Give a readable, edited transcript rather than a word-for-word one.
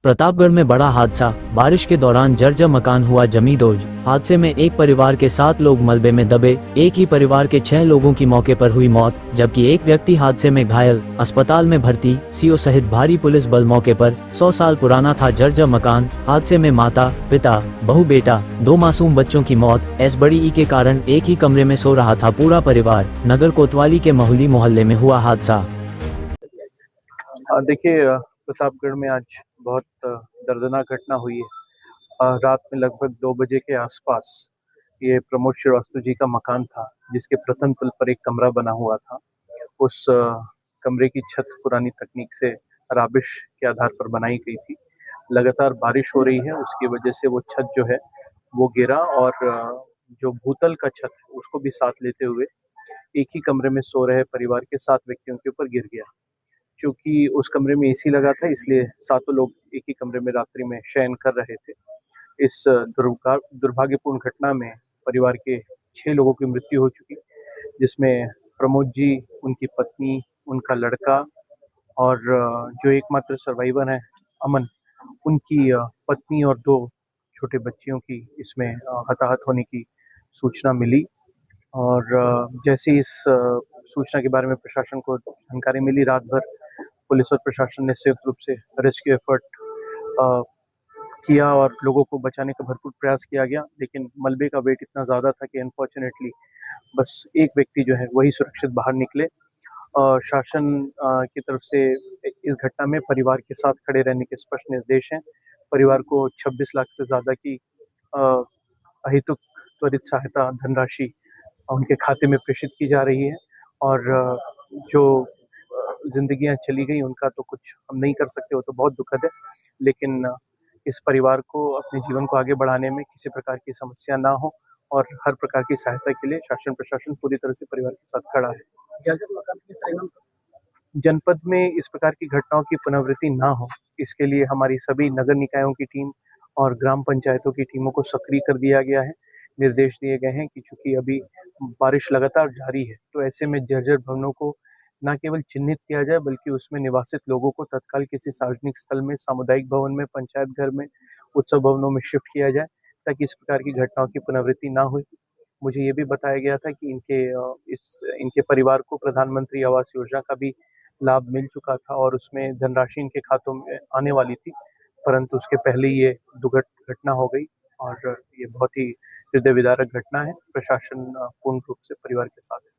प्रतापगढ़ में बड़ा हादसा। बारिश के दौरान जर्जर मकान हुआ जमींदोज। हादसे में एक परिवार के 7 लोग मलबे में दबे। एक ही परिवार के 6 लोगों की मौके पर हुई मौत, जबकि एक व्यक्ति हादसे में घायल, अस्पताल में भर्ती। सीओ सहित भारी पुलिस बल मौके पर। 100 साल पुराना था जर्जर मकान। हादसे में माता, पिता, बहू, बेटा, 2 मासूम बच्चों की मौत। बड़ी ई के कारण एक ही कमरे में सो रहा था पूरा परिवार। नगर कोतवाली के महुली मोहल्ले में हुआ हादसा। देखिए, प्रतापगढ़ में आज बहुत दर्दनाक घटना हुई है। रात में लगभग 2 बजे के आसपास ये प्रमोद श्रीवास्तव जी का मकान था, जिसके प्रथम तल पर एक कमरा बना हुआ था। उस कमरे की छत पुरानी तकनीक से राबिश के आधार पर बनाई गई थी। लगातार बारिश हो रही है, उसकी वजह से वो छत जो है वो गिरा और जो भूतल का छत उसको भी साथ लेते हुए एक ही कमरे में सो रहे परिवार के 7 व्यक्तियों के ऊपर गिर गया। चूंकि उस कमरे में एसी लगा था, इसलिए सातों लोग एक ही कमरे में रात्रि में शयन कर रहे थे। इस दुर्भाग्यपूर्ण घटना में परिवार के 6 लोगों की मृत्यु हो चुकी, जिसमें प्रमोद जी, उनकी पत्नी, उनका लड़का और जो एकमात्र सर्वाइवर है अमन, उनकी पत्नी और 2 छोटे बच्चियों की इसमें हताहत होने की सूचना मिली। और जैसे ही इस सूचना के बारे में प्रशासन को जानकारी मिली, रात भर पुलिस और प्रशासन ने संयुक्त रूप से रेस्क्यू एफर्ट किया और लोगों को बचाने का भरपूर प्रयास किया गया। लेकिन मलबे का वेट इतना ज़्यादा था कि अनफॉर्चुनेटली बस एक व्यक्ति जो है वही सुरक्षित बाहर निकले। शासन की तरफ से इस घटना में परिवार के साथ खड़े रहने के स्पष्ट निर्देश हैं। परिवार को 26 लाख से ज़्यादा की अहेतुक त्वरित सहायता धनराशि उनके खाते में प्रेषित की जा रही है। और जो जिंदगियां चली गई उनका तो कुछ हम नहीं कर सकते, वो तो बहुत दुखद है। लेकिन इस परिवार को अपने जीवन को आगे बढ़ाने में किसी प्रकार की समस्या ना हो और हर प्रकार की सहायता के लिए शासन प्रशासन पूरी तरह से परिवार के साथ खड़ा है। जनपद में इस प्रकार की घटनाओं की पुनरावृत्ति ना हो, इसके लिए हमारी सभी नगर निकायों की टीम और ग्राम पंचायतों की टीमों को सक्रिय कर दिया गया है। निर्देश दिए गए हैं कि चूंकि अभी बारिश लगातार जारी है, तो ऐसे में जर्जर भवनों को न केवल चिन्हित किया जाए, बल्कि उसमें निवासित लोगों को तत्काल किसी सार्वजनिक स्थल में, सामुदायिक भवन में, पंचायत घर में, उत्सव भवनों में शिफ्ट किया जाए, ताकि इस प्रकार की घटनाओं की पुनरावृत्ति ना हो। मुझे ये भी बताया गया था कि इनके परिवार को प्रधानमंत्री आवास योजना का भी लाभ मिल चुका था और उसमें धनराशि इनके खातों में आने वाली थी, परंतु उसके पहले ये दुर्घट घटना हो गई और ये बहुत ही हृदय विदारक घटना है। प्रशासन पूर्ण रूप से परिवार के साथ है।